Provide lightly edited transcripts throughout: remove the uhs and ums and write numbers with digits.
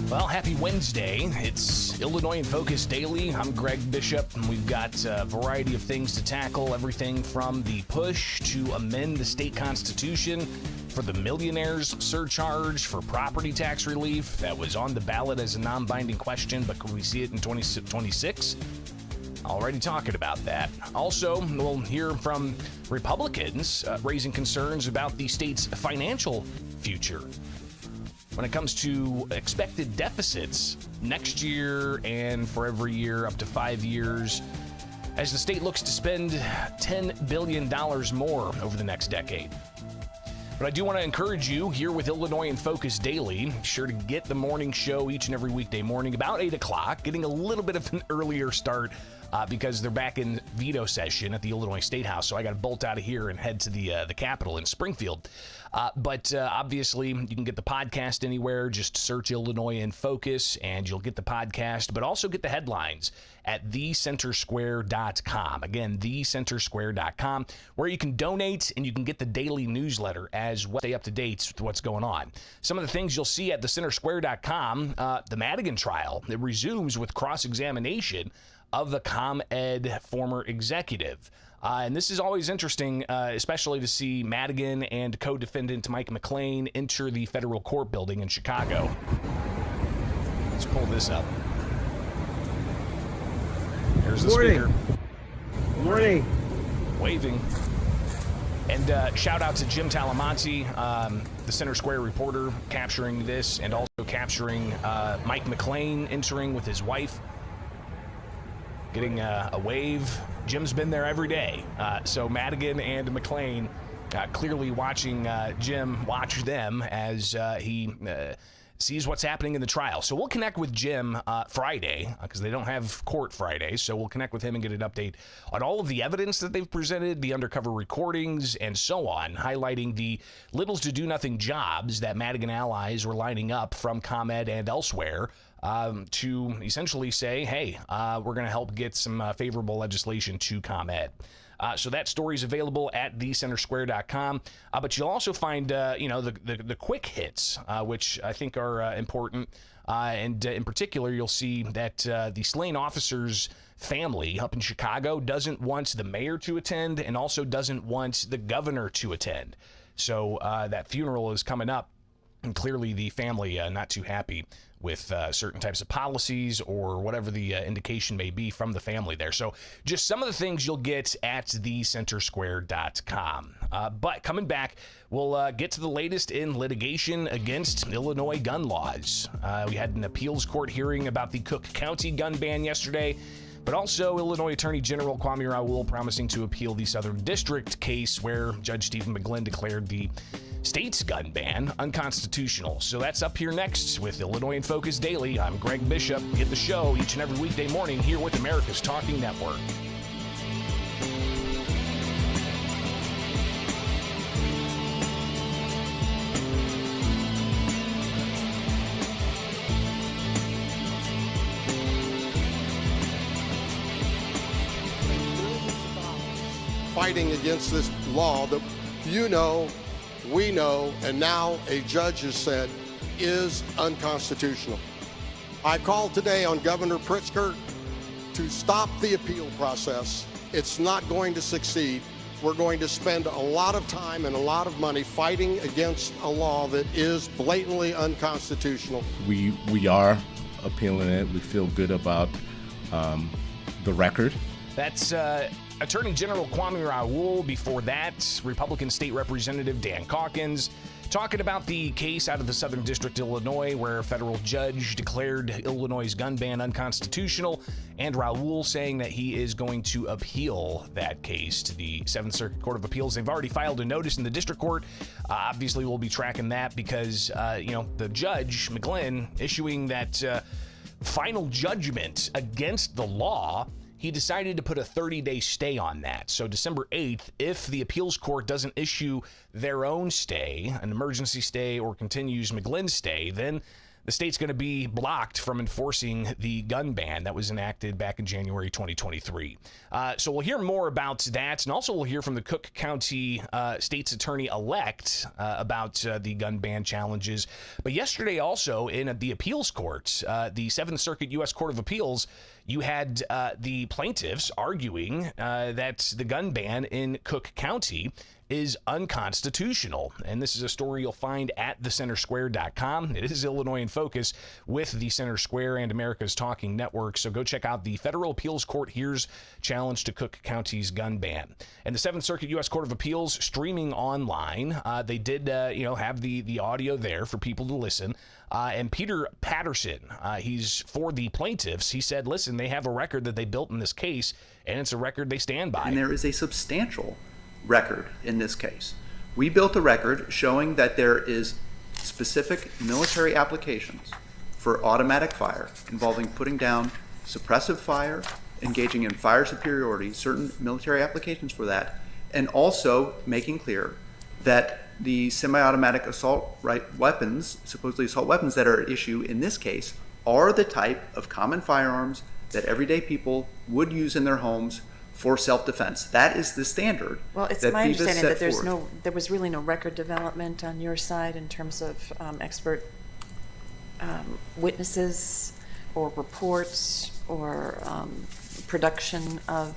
Well, happy Wednesday. It's Illinois in Focus Daily. I'm Greg Bishop, and we've got a variety of things to tackle, everything from the push to amend the state constitution for the Millionaire's surcharge for property tax relief that was on the ballot as a non-binding question, but could we see it in 2026? Already talking about that. Also, we'll hear from Republicans raising concerns about the state's financial future when it comes to expected deficits next year and for every year up to 5 years, as the state looks to spend $10 billion more over the next decade. But I do want to encourage you here with Illinois in Focus Daily, be sure to get the morning show each and every weekday morning about 8 o'clock, getting a little bit of an earlier start because they're back in veto session at the Illinois State House. So I got to bolt out of here and head to the Capitol in Springfield. But obviously, you can get the podcast anywhere. Just search Illinois in Focus, and you'll get the podcast, but also get the headlines at thecentersquare.com. Again, thecentersquare.com, where you can donate and you can get the daily newsletter as well. Stay up to date with what's going on. Some of the things you'll see at thecentersquare.com, the Madigan trial, it resumes with cross-examination of the ComEd former executive. And this is always interesting, especially to see Madigan and co-defendant Mike McLean enter the federal court building in Chicago. Let's pull this up. Here's the speaker. Good morning. Waving. And shout out to Jim Talamonte, the Center Square reporter, capturing this, and also capturing Mike McLean entering with his wife, getting a wave. Jim's been there every day. So Madigan and McLean clearly watching Jim watch them as he sees what's happening in the trial. So we'll connect with Jim Friday because they don't have court Friday. So we'll connect with him and get an update on all of the evidence that they've presented, the undercover recordings, and so on, highlighting the little to do nothing jobs that Madigan allies were lining up from ComEd and elsewhere to essentially say, hey, we're going to help get some favorable legislation to ComEd. So that story is available at thecentersquare.com. But you'll also find, the quick hits, which I think are important. And in particular, you'll see that the slain officer's family up in Chicago doesn't want the mayor to attend and also doesn't want the governor to attend. So that funeral is coming up. And clearly the family not too happy with certain types of policies or whatever the indication may be from the family there. So just some of the things you'll get at thecentersquare.com. But coming back, we'll get to the latest in litigation against Illinois gun laws. We had an appeals court hearing about the Cook County gun ban yesterday, but also Illinois Attorney General Kwame Raoul promising to appeal the Southern District case where Judge Stephen McGlynn declared the state's gun ban unconstitutional. So that's up here next with Illinois in Focus Daily. I'm Greg Bishop. Get the show each and every weekday morning here with America's Talking Network. Fighting against this law that we know, and now a judge has said is unconstitutional. I called today on Governor Pritzker to stop the appeal process. It's not going to succeed. We're going to spend a lot of time and a lot of money fighting against a law that is blatantly unconstitutional. We are appealing it. We feel good about the record. That's Attorney General Kwame Raoul. Before that, Republican State Representative Dan Caulkins. Talking about the case out of the Southern District, Illinois, where a federal judge declared Illinois' gun ban unconstitutional, and Raul saying that he is going to appeal that case to the Seventh Circuit Court of Appeals. They've already filed a notice in the district court. Obviously, we'll be tracking that because, the judge, McGlynn, issuing that final judgment against the law, he decided to put a 30-day stay on that. So December 8th, if the appeals court doesn't issue their own stay, an emergency stay, or continues McGlynn's stay, then the state's going to be blocked from enforcing the gun ban that was enacted back in January 2023. So we'll hear more about that, and also we'll hear from the Cook County state's attorney-elect about the gun ban challenges. But yesterday also in the appeals court, the Seventh Circuit U.S. Court of Appeals, you had the plaintiffs arguing that the gun ban in Cook County is unconstitutional. And this is a story you'll find at thecentersquare.com. It is Illinois in Focus with the Center Square and America's Talking Network. So go check out the Federal Appeals Court hears challenge to Cook County's gun ban. And the Seventh Circuit U.S. Court of Appeals streaming online. They did, have the audio there for people to listen. And Peter Patterson, he's for the plaintiffs. He said, listen, they have a record that they built in this case, and it's a record they stand by. And there is a substantial record in this case. We built a record showing that there is specific military applications for automatic fire involving putting down suppressive fire, engaging in fire superiority, certain military applications for that, and also making clear that the semi-automatic assault weapons, supposedly assault weapons that are at issue in this case, are the type of common firearms that everyday people would use in their homes for self-defense. That is the standard. Well, it's that my FIVA understanding that forward. there was really no record development on your side in terms of expert witnesses or reports or production of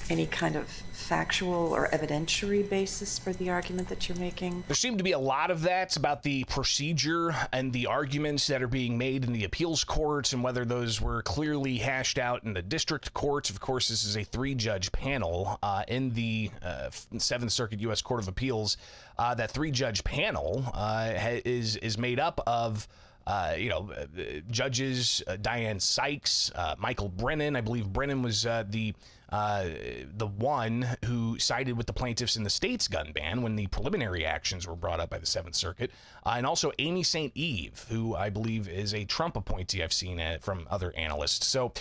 any kind of factual or evidentiary basis for the argument that you're making? There seemed to be a lot of that about the procedure and the arguments that are being made in the appeals courts and whether those were clearly hashed out in the district courts. Of course, this is a 3-judge panel in the Seventh Circuit U.S. Court of Appeals. That 3-judge panel is made up of judges Diane Sykes, Michael Brennan. I believe Brennan was the one who sided with the plaintiffs in the state's gun ban when the preliminary actions were brought up by the Seventh Circuit, and also Amy St. Eve, who I believe is a Trump appointee I've seen from other analysts. So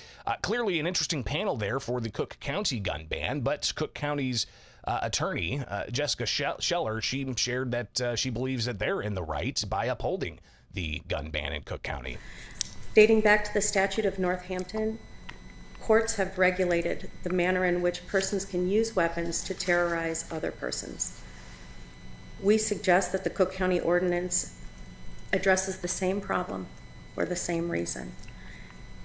clearly an interesting panel there for the Cook County gun ban, but Cook County's attorney, Jessica Scheller, she shared that she believes that they're in the right by upholding the gun ban in Cook County. Dating back to the Statute of Northampton, courts have regulated the manner in which persons can use weapons to terrorize other persons. We suggest that the Cook County Ordinance addresses the same problem for the same reason,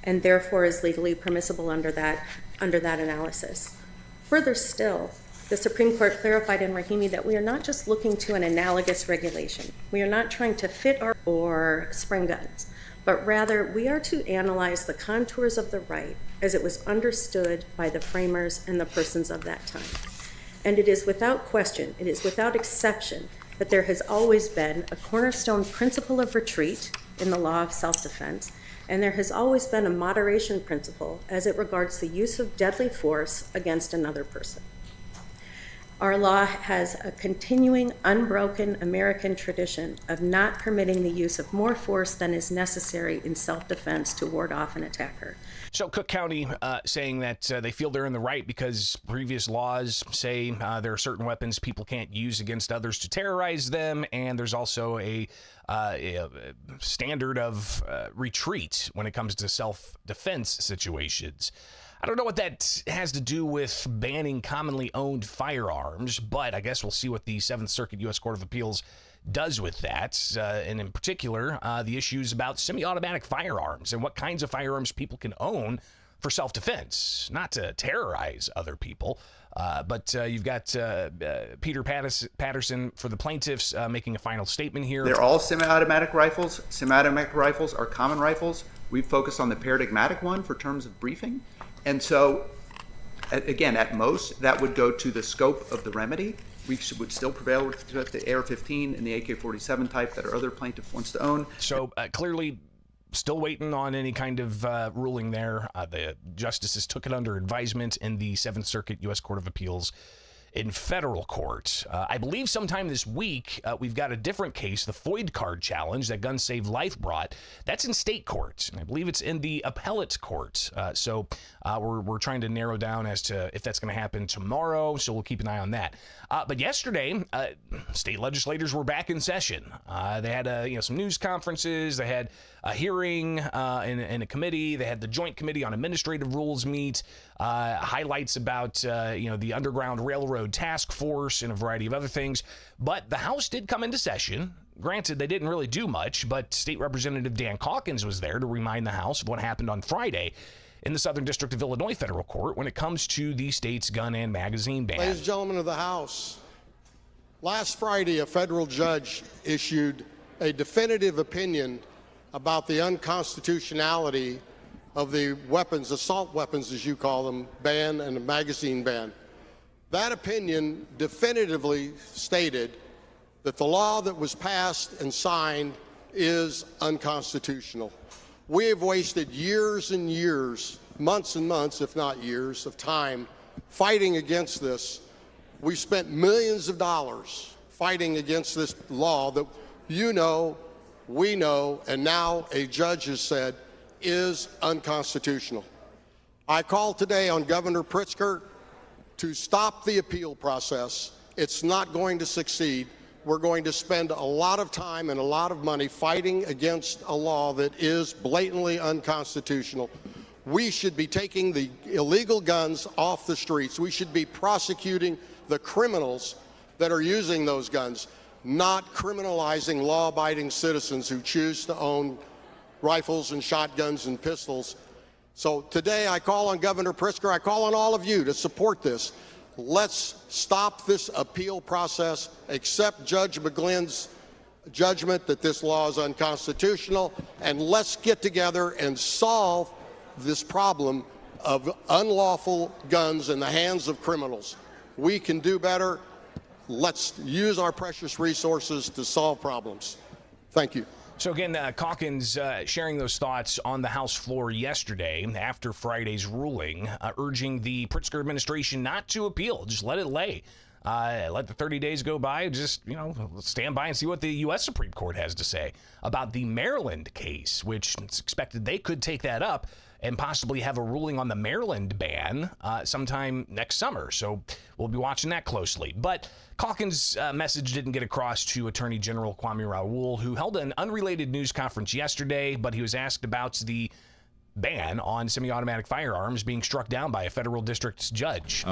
and therefore is legally permissible under that analysis. Further still, the Supreme Court clarified in Rahimi that we are not just looking to an analogous regulation. We are not trying to fit or spring guns, but rather we are to analyze the contours of the right as it was understood by the framers and the persons of that time. And it is without question, it is without exception, that there has always been a cornerstone principle of retreat in the law of self-defense, and there has always been a moderation principle as it regards the use of deadly force against another person. Our law has a continuing, unbroken American tradition of not permitting the use of more force than is necessary in self-defense to ward off an attacker. So Cook County saying that they feel they're in the right because previous laws say there are certain weapons people can't use against others to terrorize them, and there's also a standard of retreat when it comes to self-defense situations. I don't know what that has to do with banning commonly owned firearms, but I guess we'll see what the Seventh Circuit U.S. Court of Appeals does with that, and in particular, the issues about semi-automatic firearms and what kinds of firearms people can own for self-defense, not to terrorize other people. But you've got Peter Patterson for the plaintiffs making a final statement here. They're all semi-automatic rifles. Semi-automatic rifles are common rifles. We've focused on the paradigmatic one for terms of briefing. And so, again, at most, that would go to the scope of the remedy. We would still prevail with the AR-15 and the AK-47 type that our other plaintiff wants to own. So clearly still waiting on any kind of ruling there. The justices took it under advisement in the 7th Circuit U.S. Court of Appeals in federal court. I believe sometime this week, we've got a different case, the Foyd card challenge that Gun Save Life brought. That's in state court, and I believe it's in the appellate court. So we're trying to narrow down as to if that's going to happen tomorrow, so we'll keep an eye on that. But yesterday, state legislators were back in session. They had some news conferences. They had a hearing in a committee. They had the Joint Committee on Administrative Rules meet. Highlights about the Underground Railroad Task Force and a variety of other things. But the House did come into session. Granted, they didn't really do much, but State Representative Dan Caulkins was there to remind the House of what happened on Friday in the Southern District of Illinois federal court when it comes to the state's gun and magazine ban. Ladies and gentlemen of the House, last Friday, a federal judge issued a definitive opinion about the unconstitutionality of the weapons, assault weapons as you call them, ban and the magazine ban. That opinion definitively stated that the law that was passed and signed is unconstitutional. We have wasted years and years, months and months, if not years, of time fighting against this. We spent millions of dollars fighting against this law that you know, we know, and now a judge has said is unconstitutional. I call today on Governor Pritzker to stop the appeal process. It's not going to succeed. We're going to spend a lot of time and a lot of money fighting against a law that is blatantly unconstitutional. We should be taking the illegal guns off the streets. We should be prosecuting the criminals that are using those guns, not criminalizing law-abiding citizens who choose to own rifles and shotguns and pistols. So today I call on Governor Pritzker, I call on all of you to support this. Let's stop this appeal process, accept Judge McGlynn's judgment that this law is unconstitutional, and let's get together and solve this problem of unlawful guns in the hands of criminals. We can do better. Let's use our precious resources to solve problems. Thank you. So again, Caulkins sharing those thoughts on the House floor yesterday after Friday's ruling, urging the Pritzker administration not to appeal, just let it lay. Let the 30 days go by, just, stand by and see what the U.S. Supreme Court has to say about the Maryland case, which it's expected they could take that up and possibly have a ruling on the Maryland ban sometime next summer. So we'll be watching that closely. But Caulkins' message didn't get across to Attorney General Kwame Raoul, who held an unrelated news conference yesterday, but he was asked about the ban on semi-automatic firearms being struck down by a federal district's judge.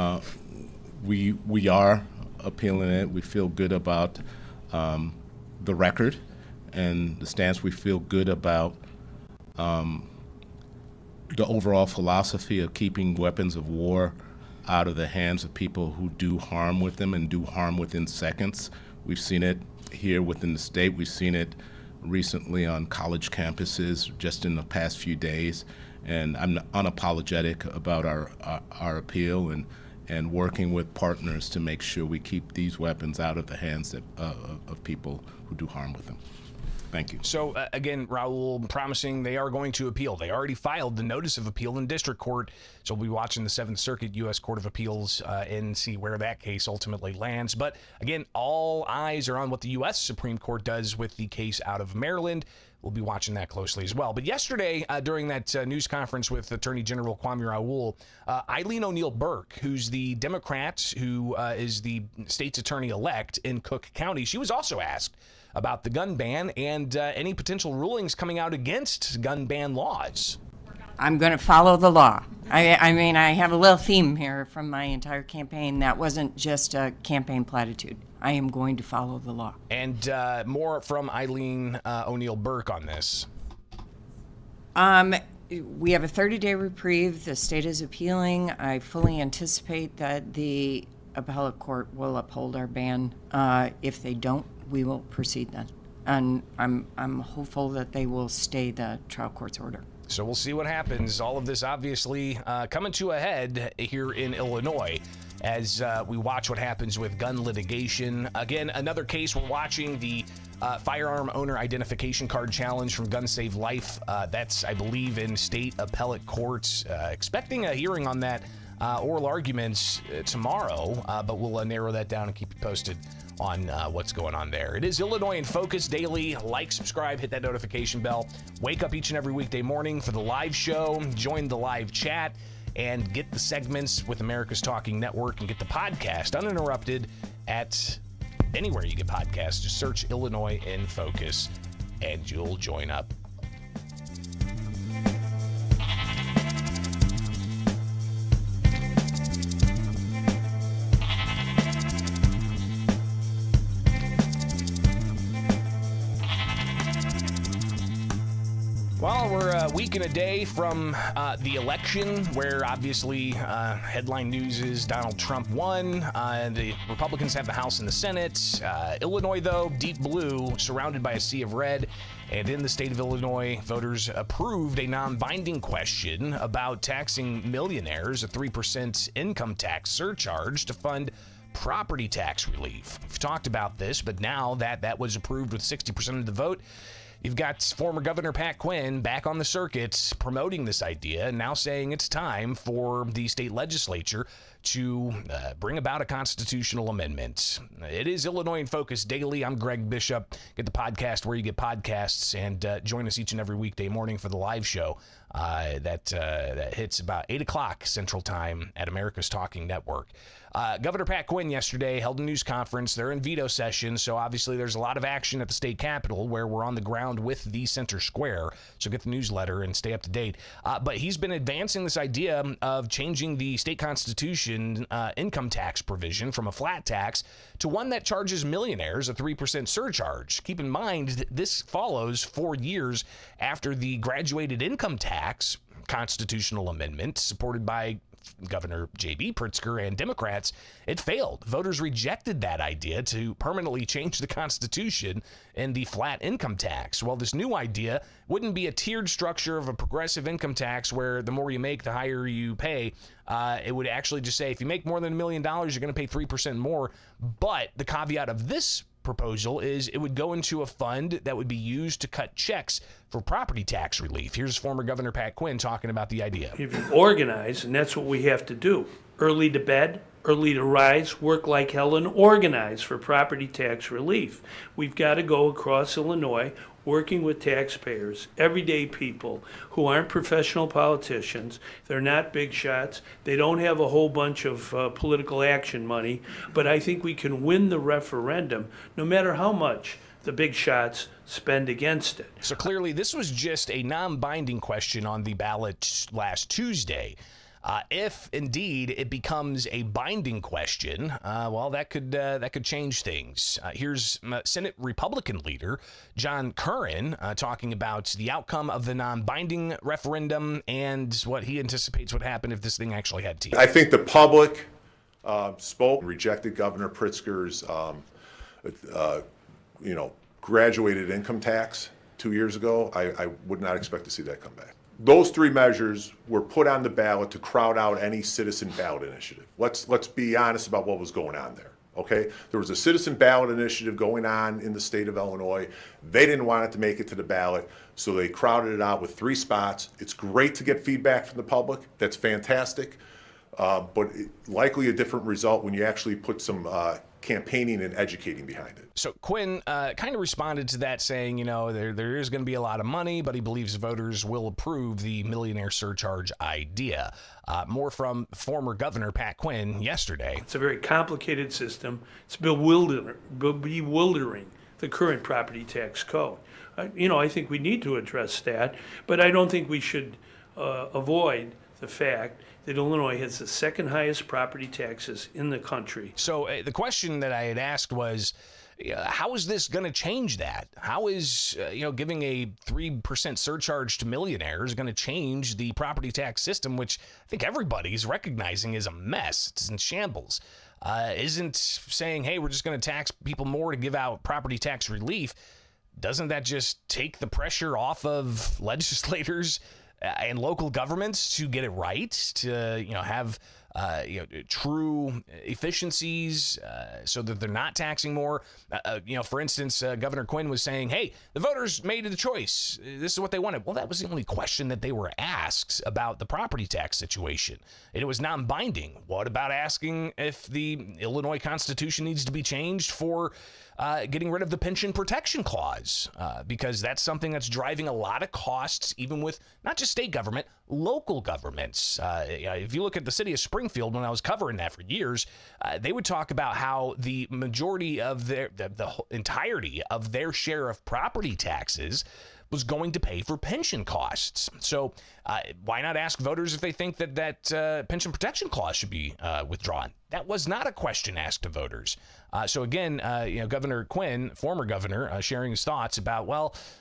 We are appealing it. We feel good about the record and the stance. We feel good about the overall philosophy of keeping weapons of war out of the hands of people who do harm with them and do harm within seconds. We've seen it here within the state. We've seen it recently on college campuses just in the past few days. And I'm unapologetic about our appeal and working with partners to make sure we keep these weapons out of the hands of people who do harm with them. Thank you. So, again, Raoul promising they are going to appeal. They already filed the notice of appeal in district court, so we'll be watching the 7th Circuit U.S. Court of Appeals and see where that case ultimately lands. But, again, all eyes are on what the U.S. Supreme Court does with the case out of Maryland. We'll be watching that closely as well. But yesterday, during that news conference with Attorney General Kwame Raoul, Eileen O'Neill Burke, who's the Democrat who is the state's attorney-elect in Cook County, she was also asked about the gun ban and any potential rulings coming out against gun ban laws. I'm going to follow the law. I mean, I have a little theme here from my entire campaign. That wasn't just a campaign platitude. I am going to follow the law. And more from Eileen O'Neill Burke on this. We have a 30-day reprieve. The state is appealing. I fully anticipate that the appellate court will uphold our ban. If they don't, we will proceed then. And I'm hopeful that they will stay the trial court's order. So we'll see what happens. All of this obviously coming to a head here in Illinois. as we watch what happens with gun litigation. Again, another case we're watching, the firearm owner identification card challenge from Gun Save Life. That's, I believe, in state appellate courts. Expecting a hearing on that, oral arguments tomorrow, but we'll narrow that down and keep you posted on what's going on there. It is Illinois in Focus Daily. Like, subscribe, hit that notification bell. Wake up each and every weekday morning for the live show. Join the live chat and get the segments with America's Talking Network and get the podcast uninterrupted at anywhere you get podcasts. Just search Illinois in Focus and you'll join up. Well, we're a week and a day from the election, where obviously headline news is Donald Trump won. The Republicans have the House and the Senate. Illinois, though, deep blue, surrounded by a sea of red. And in the state of Illinois, voters approved a non-binding question about taxing millionaires, a 3% income tax surcharge to fund property tax relief. We've talked about this, but now that was approved with 60% of the vote, you've got former Governor Pat Quinn back on the circuit promoting this idea and now saying it's time for the state legislature to bring about a constitutional amendment. It is Illinois in Focus Daily. I'm Greg Bishop. Get the podcast where you get podcasts, and join us each and every weekday morning for the live show that hits about 8 o'clock Central Time at America's Talking Network. Governor Pat Quinn yesterday held a news conference. They're in veto session, so obviously there's a lot of action at the state capitol where we're on the ground with the center square. So get the newsletter and stay up to date. But he's been advancing this idea of changing the state constitution income tax provision from a flat tax to one that charges millionaires a 3% surcharge. Keep in mind, this follows 4 years after the graduated income tax constitutional amendment supported by Governor J.B. Pritzker and Democrats. It failed. Voters rejected that idea to permanently change the Constitution and the flat income tax. Well, this new idea wouldn't be a tiered structure of a progressive income tax where the more you make, the higher you pay. It would actually just say if you make more than $1 million, you're going to pay 3% more. But the caveat of this proposal is it would go into a fund that would be used to cut checks for property tax relief. Here's former Governor Pat Quinn talking about the idea. If you organize, and that's what we have to do. Early to bed, early to rise, work like hell, and organize for property tax relief. We've got to go across Illinois working with taxpayers, everyday people who aren't professional politicians. They're not big shots. They don't have a whole bunch of political action money. But I think we can win the referendum no matter how much the big shots spend against it. So clearly this was just a non-binding question on the ballot last Tuesday. If indeed it becomes a binding question, well, that could change things. Here's Senate Republican leader John Curran talking about the outcome of the non-binding referendum and what he anticipates would happen if this thing actually had teeth. I think the public spoke, rejected Governor Pritzker's, graduated income tax 2 years ago. I would not expect to see that come back. Those three measures were put on the ballot to crowd out any citizen ballot initiative. Let's be honest about what was going on there, okay? There was a citizen ballot initiative going on in the state of Illinois. They didn't want it to make it to the ballot, so they crowded it out with 3 spots. It's great to get feedback from the public. That's fantastic. But likely a different result when you actually put some campaigning and educating behind it. So Quinn kind of responded to that saying, there is going to be a lot of money, but he believes voters will approve the millionaire surcharge idea. More from former Governor Pat Quinn yesterday. It's a very complicated system. It's bewildering, the current property tax code. I think we need to address that, but I don't think we should avoid the fact that Illinois has the second highest property taxes in the country. So the question that I had asked was, how is this going to change that? How is, giving a 3% surcharge to millionaires going to change the property tax system, which I think everybody's recognizing is a mess. It's in shambles. Isn't saying, hey, we're just going to tax people more to give out property tax relief. Doesn't that just take the pressure off of legislators and local governments to get it right, to have true efficiencies so that they're not taxing more. For instance, Governor Quinn was saying, hey, the voters made the choice. This is what they wanted. Well, that was the only question that they were asked about the property tax situation. And it was non-binding. What about asking if the Illinois Constitution needs to be changed for getting rid of the pension protection clause? Because that's something that's driving a lot of costs, even with not just state government, local governments. If you look at the city of Springfield, when I was covering that for years, they would talk about how the majority of the entirety of their share of property taxes was going to pay for pension costs. So why not ask voters if they think that pension protection clause should be withdrawn? That was not a question asked of voters. So again, Governor Quinn, former governor, sharing his thoughts about,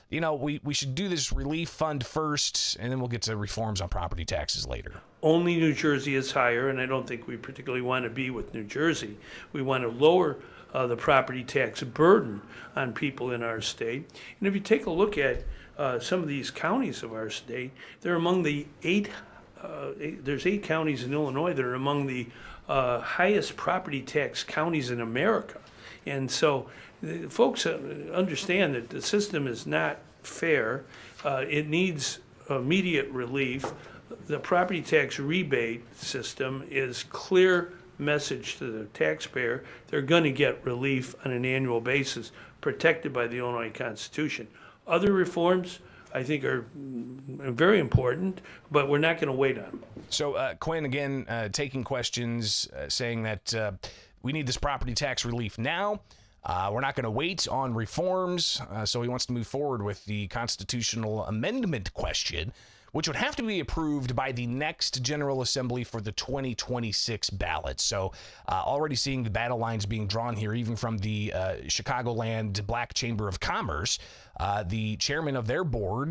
we should do this relief fund first, and then we'll get to reforms on property taxes later. Only New Jersey is higher, and I don't think we particularly want to be with New Jersey. We want to lower the property tax burden on people in our state. And if you take a look at some of these counties of our state, they're among the there's 8 counties in Illinois that are among the highest property tax counties in America. And so folks understand that the system is not fair. It needs immediate relief. The property tax rebate system is clear message to the taxpayer. They're going to get relief on an annual basis, protected by the Illinois Constitution. Other reforms, I think, are very important, but we're not going to wait on them. So Quinn, again, taking questions, saying that we need this property tax relief now. We're not going to wait on reforms. So he wants to move forward with the constitutional amendment question, which would have to be approved by the next General Assembly for the 2026 ballot. So already seeing the battle lines being drawn here, even from the Chicagoland Black Chamber of Commerce. The chairman of their board,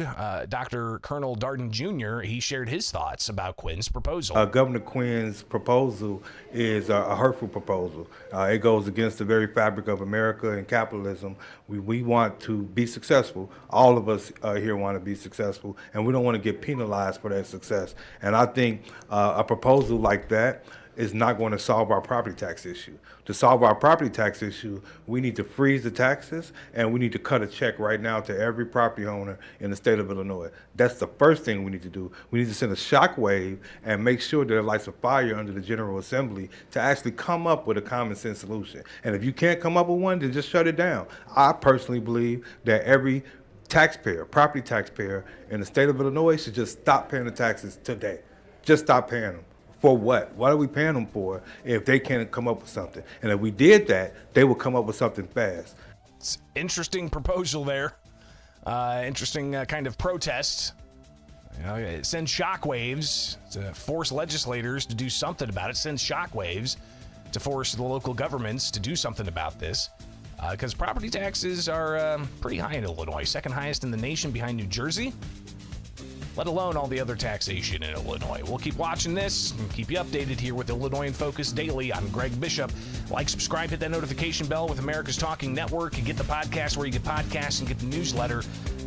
Dr. Colonel Darden Jr., he shared his thoughts about Quinn's proposal. Governor Quinn's proposal is a hurtful proposal. It goes against the very fabric of America and capitalism. We want to be successful. All of us here want to be successful, and we don't want to get penalized for that success. And I think a proposal like that is not going to solve our property tax issue. To solve our property tax issue, we need to freeze the taxes, and we need to cut a check right now to every property owner in the state of Illinois. That's the first thing we need to do. We need to send a shockwave and make sure there lights a fire under the General Assembly to actually come up with a common sense solution. And if you can't come up with one, then just shut it down. I personally believe that every taxpayer, property taxpayer in the state of Illinois should just stop paying the taxes today. Just stop paying them. For what? What are we paying them for if they can't come up with something? And if we did that, they would come up with something fast. It's interesting proposal there. Interesting kind of protest. It sends shockwaves to force legislators to do something about it. Sends shockwaves to force the local governments to do something about this. Because property taxes are pretty high in Illinois. Second highest in the nation behind New Jersey, let alone all the other taxation in Illinois. We'll keep watching this and keep you updated here with Illinois in Focus Daily. I'm Greg Bishop. Like, subscribe, hit that notification bell with America's Talking Network, and get the podcast where you get podcasts, and get the newsletter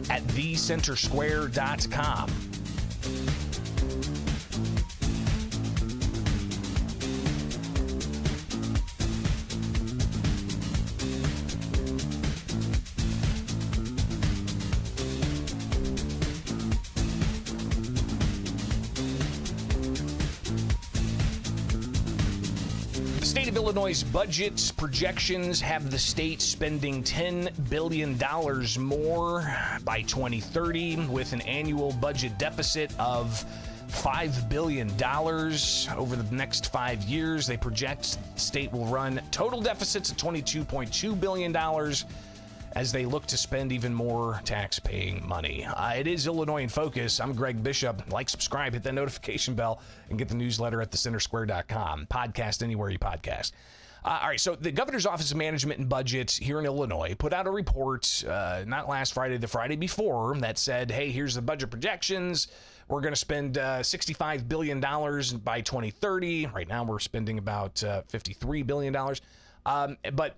at thecentersquare.com. The state of Illinois' budget projections have the state spending $10 billion more by 2030, with an annual budget deficit of $5 billion over the next 5 years. They project the state will run total deficits of $22.2 billion as they look to spend even more tax-paying money. It is Illinois in Focus. I'm Greg Bishop. Like, subscribe, hit that notification bell, and get the newsletter at thecentersquare.com. Podcast anywhere you podcast. All right, so the Governor's Office of Management and Budget here in Illinois put out a report, not last Friday, the Friday before, that said, hey, here's the budget projections. We're going to spend $65 billion by 2030. Right now, we're spending about $53 billion. But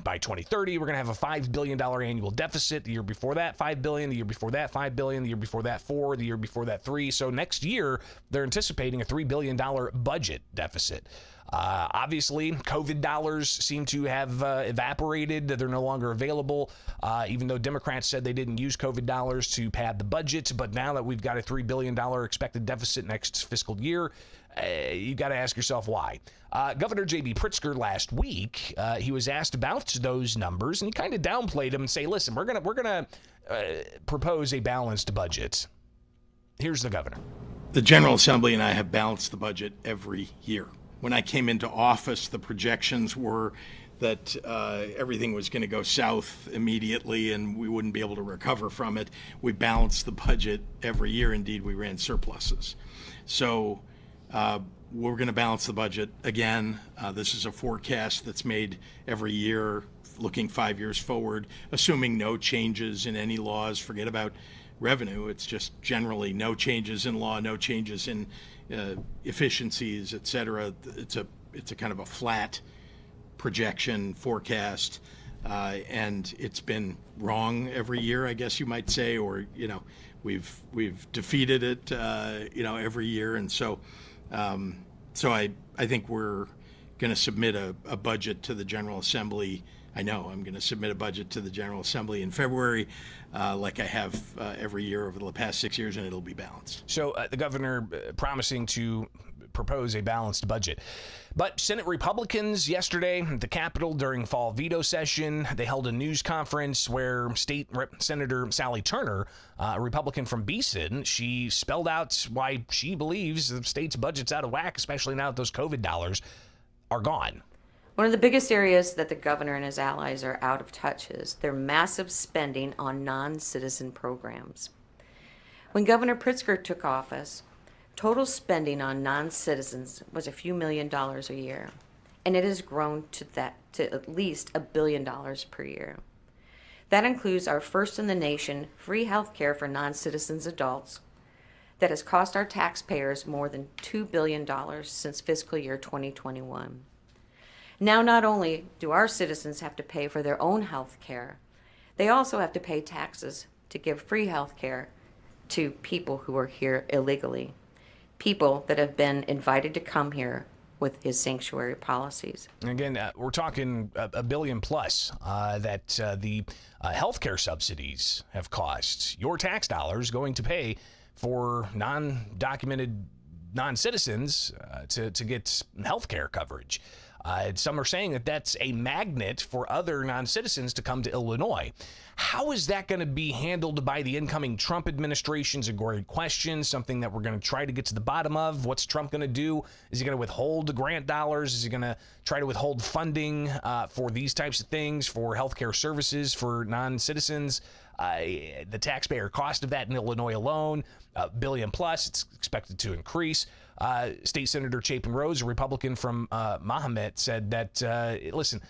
by 2030, we're going to have a $5 billion annual deficit. The year before that, $5 billion. The year before that, $5 billion. The year before that, $4 billion. The year before that, $3 billion. So next year, they're anticipating a $3 billion budget deficit. Obviously, COVID dollars seem to have evaporated. They're no longer available, even though Democrats said they didn't use COVID dollars to pad the budget. But now that we've got a $3 billion expected deficit next fiscal year, you got to ask yourself why. Governor J.B. Pritzker last week, he was asked about those numbers, and he kind of downplayed them and say, listen, we're gonna propose a balanced budget. Here's the governor. The General Assembly and I have balanced the budget every year. When I came into office, the projections were that everything was going to go south immediately and we wouldn't be able to recover from it. We balanced the budget every year. Indeed, we ran surpluses. So we're going to balance the budget again. This is a forecast that's made every year, looking 5 years forward, assuming no changes in any laws. Forget about revenue. It's just generally no changes in law, no changes in efficiencies, et cetera. It's a kind of a flat projection forecast, and it's been wrong every year, I guess you might say, or we've defeated it, every year, and so I think we're going to submit a budget to the General Assembly. I know I'm going to submit a budget to the General Assembly in February, like I have every year over the past 6 years, and it'll be balanced. So the governor promising to propose a balanced budget. But Senate Republicans yesterday at the Capitol during fall veto session, they held a news conference where State Senator Sally Turner, a Republican from Beeson, she spelled out why she believes the state's budget's out of whack, especially now that those COVID dollars are gone. One of the biggest areas that the governor and his allies are out of touch is their massive spending on non-citizen programs. When Governor Pritzker took office, total spending on non-citizens was a few $1 million a year, and it has grown to at least $1 billion per year. That includes our first in the nation free health care for non-citizens adults that has cost our taxpayers more than $2 billion since fiscal year 2021. Now, not only do our citizens have to pay for their own health care, they also have to pay taxes to give free health care to people who are here illegally, people that have been invited to come here with his sanctuary policies. Again, we're talking $1 billion plus that the healthcare subsidies have cost. Your tax dollars going to pay for non-documented non-citizens to get healthcare coverage. Some are saying that that's a magnet for other non-citizens to come to Illinois. How is that going to be handled by the incoming Trump administration is a great question, something that we're going to try to get to the bottom of. What's Trump going to do? Is he going to withhold grant dollars? Is he going to try to withhold funding for these types of things, for healthcare services for non-citizens? The taxpayer cost of that in Illinois alone, $1 billion plus, it's expected to increase. State Senator Chapin Rose, a Republican from Mahomet, said that, listen,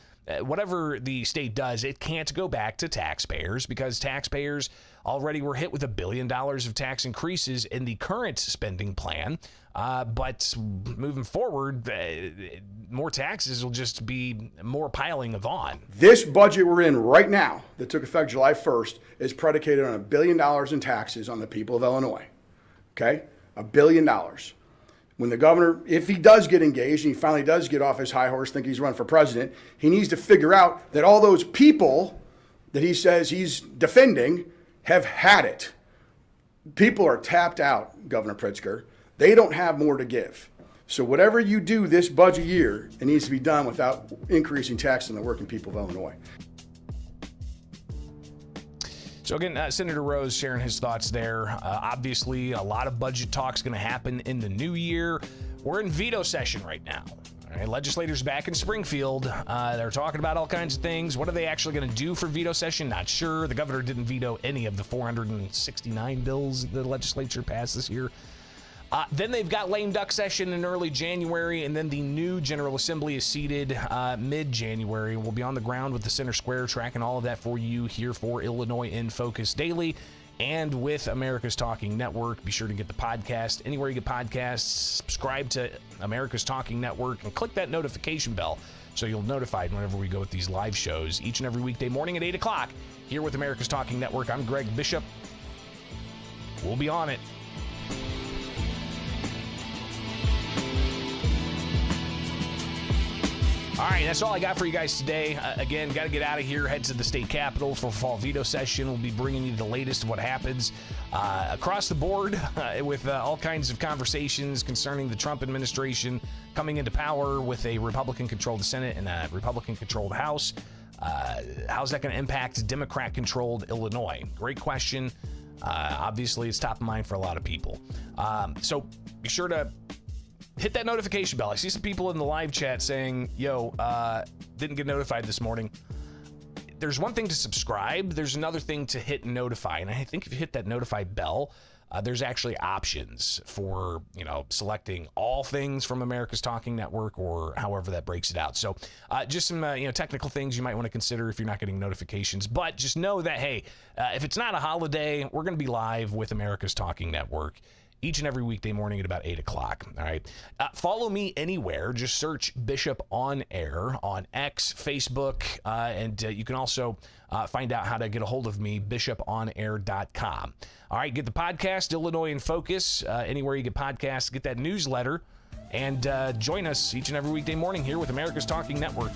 whatever the state does, it can't go back to taxpayers because taxpayers already were hit with $1 billion of tax increases in the current spending plan. But moving forward, more taxes will just be more piling on. This budget we're in right now that took effect July 1st is predicated on $1 billion in taxes on the people of Illinois. Okay? $1 billion. When the governor, if he does get engaged and he finally does get off his high horse, think he's run for president, he needs to figure out that all those people that he says he's defending have had it. People are tapped out, Governor Pritzker. They don't have more to give. So whatever you do this budget year, it needs to be done without increasing tax on the working people of Illinois. So again, Senator Rose sharing his thoughts there. Obviously, a lot of budget talks going to happen in the new year. We're in veto session right now. All right, legislators back in Springfield, they're talking about all kinds of things. What are they actually going to do for veto session? Not sure. The governor didn't veto any of the 469 bills the legislature passed this year. Then they've got lame duck session in early January, and then the new General Assembly is seated mid-January. We'll be on the ground with the Center Square tracking all of that for you here for Illinois in Focus Daily. and with America's Talking Network. Be sure to get the podcast anywhere you get podcasts. Subscribe to America's Talking Network and click that notification bell so you'll be notified whenever we go with these live shows each and every weekday morning at 8 o'clock here with America's Talking Network. I'm Greg Bishop. We'll be on it. All right, that's all I got for you guys today. Again, got to get out of here, head to the state capitol for fall veto session. We'll be bringing you the latest of what happens across the board with all kinds of conversations concerning the Trump administration coming into power with a Republican-controlled Senate and a Republican-controlled House. How's that going to impact Democrat-controlled Illinois? Great question. Obviously, it's top of mind for a lot of people. So be sure to hit that notification bell. I see some people in the live chat saying, didn't get notified this morning. There's one thing to subscribe. There's another thing to hit notify. And I think if you hit that notify bell, there's actually options for, selecting all things from America's Talking Network or however that breaks it out. So just some, technical things you might want to consider if you're not getting notifications. But just know that, hey, if it's not a holiday, we're going to be live with America's Talking Network each and every weekday morning at about 8 o'clock. All right. Follow me anywhere. Just search Bishop on Air on X, Facebook, and you can also find out how to get a hold of me, bishoponair.com. All right. Get the podcast, Illinois in Focus, anywhere you get podcasts. Get that newsletter, and join us each and every weekday morning here with America's Talking Network.